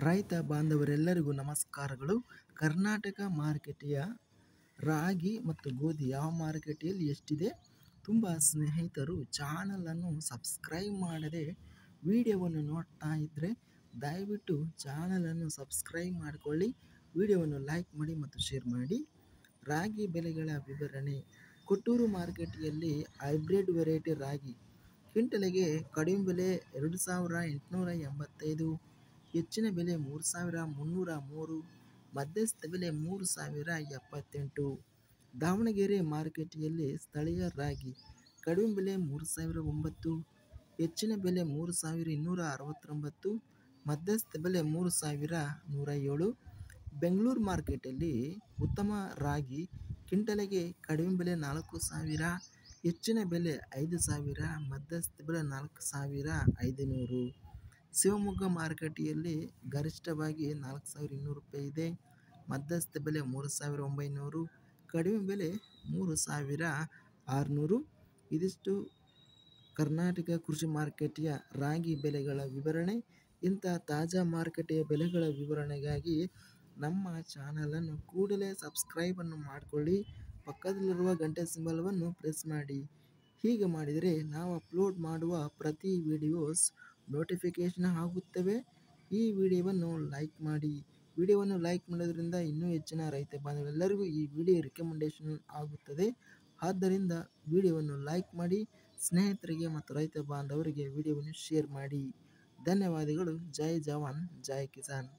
ರೈತ ಬಾಂಧವರೆಲ್ಲರಿಗೂ ನಮಸ್ಕಾರಗಳು. ಕರ್ನಾಟಕ ಮಾರುಕಟ್ಟೆಯ ರಾಗಿ ಮತ್ತು ಗೋಧಿ ಯಾವ ಮಾರುಕಟ್ಟೆಯಲ್ಲಿ ಎಷ್ಟಿದೆ? ತುಂಬ ಸ್ನೇಹಿತರು ಚಾನಲನ್ನು ಸಬ್ಸ್ಕ್ರೈಬ್ ಮಾಡದೆ ವಿಡಿಯೋವನ್ನು ನೋಡ್ತಾ ಇದ್ದರೆ ದಯವಿಟ್ಟು ಚಾನಲನ್ನು ಸಬ್ಸ್ಕ್ರೈಬ್ ಮಾಡಿಕೊಳ್ಳಿ, ವಿಡಿಯೋವನ್ನು ಲೈಕ್ ಮಾಡಿ ಮತ್ತು ಶೇರ್ ಮಾಡಿ. ರಾಗಿ ಬೆಲೆಗಳ ವಿವರಣೆ. ಕೊಟ್ಟೂರು ಮಾರುಕಟ್ಟೆಯಲ್ಲಿ ಹೈಬ್ರಿಡ್ ವೆರೈಟಿ ರಾಗಿ ಕ್ವಿಂಟಲಿಗೆ ಕಡಿಮೆ ಬೆಲೆ 2,885, ಹೆಚ್ಚಿನ ಬೆಲೆ 3,303, ಮಧ್ಯಸ್ಥ ಬೆಲೆ 3,078. ದಾವಣಗೆರೆ ಮಾರುಕಟ್ಟೆಯಲ್ಲಿ ಸ್ಥಳೀಯ ರಾಗಿ ಕಡಿಮೆ ಬೆಲೆ 3,009, ಹೆಚ್ಚಿನ ಬೆಲೆ 3,269, ಮಧ್ಯಸ್ಥ ಬೆಲೆ 3,107. ಬೆಂಗಳೂರು ಮಾರುಕಟ್ಟೆಯಲ್ಲಿ ಉತ್ತಮ ರಾಗಿ ಕ್ವಿಂಟಲಿಗೆ ಕಡಿಮೆ ಬೆಲೆ 4,000, ಹೆಚ್ಚಿನ ಬೆಲೆ 5,000, ಮಧ್ಯಸ್ಥ ಬೆಲೆ 4,500. ಶಿವಮೊಗ್ಗ ಮಾರುಕಟ್ಟೆಯಲ್ಲಿ ಗರಿಷ್ಠವಾಗಿ 4,200 ರೂಪಾಯಿ ಇದೆ, ಮಧ್ಯಸ್ಥ ಬೆಲೆ 3,900, ಕಡಿಮೆ ಬೆಲೆ 3,600. ಇದಿಷ್ಟು ಕರ್ನಾಟಕ ಕೃಷಿ ಮಾರುಕಟ್ಟೆಯ ರಾಗಿ ಬೆಲೆಗಳ ವಿವರಣೆ. ಇಂಥ ತಾಜಾ ಮಾರುಕಟ್ಟೆಯ ಬೆಲೆಗಳ ವಿವರಣೆಗಾಗಿ ನಮ್ಮ ಚಾನಲನ್ನು ಕೂಡಲೇ ಸಬ್ಸ್ಕ್ರೈಬನ್ನು ಮಾಡಿಕೊಳ್ಳಿ, ಪಕ್ಕದಲ್ಲಿರುವ ಗಂಟೆ ಸಿಂಬಲವನ್ನು ಪ್ರೆಸ್ ಮಾಡಿ. ಹೀಗೆ ಮಾಡಿದರೆ ನಾವು ಅಪ್ಲೋಡ್ ಮಾಡುವ ಪ್ರತಿ ವಿಡಿಯೋಸ್ ನೋಟಿಫಿಕೇಷನ್ ಆಗುತ್ತವೆ. ಈ ವಿಡಿಯೋವನ್ನು ಲೈಕ್ ಮಾಡಿ. ವಿಡಿಯೋವನ್ನು ಲೈಕ್ ಮಾಡೋದ್ರಿಂದ ಇನ್ನೂ ಹೆಚ್ಚಿನ ರೈತ ಬಾಂಧವರೆಲ್ಲರಿಗೂ ಈ ವಿಡಿಯೋ ರಿಕಮೆಂಡೇಷನ್ ಆಗುತ್ತದೆ. ಆದ್ದರಿಂದ ವಿಡಿಯೋವನ್ನು ಲೈಕ್ ಮಾಡಿ, ಸ್ನೇಹಿತರಿಗೆ ಮತ್ತು ರೈತ ಬಾಂಧವರಿಗೆ ವಿಡಿಯೋವನ್ನು ಶೇರ್ ಮಾಡಿ. ಧನ್ಯವಾದಗಳು. ಜೈ ಜವಾನ್, ಜೈ ಕಿಸಾನ್.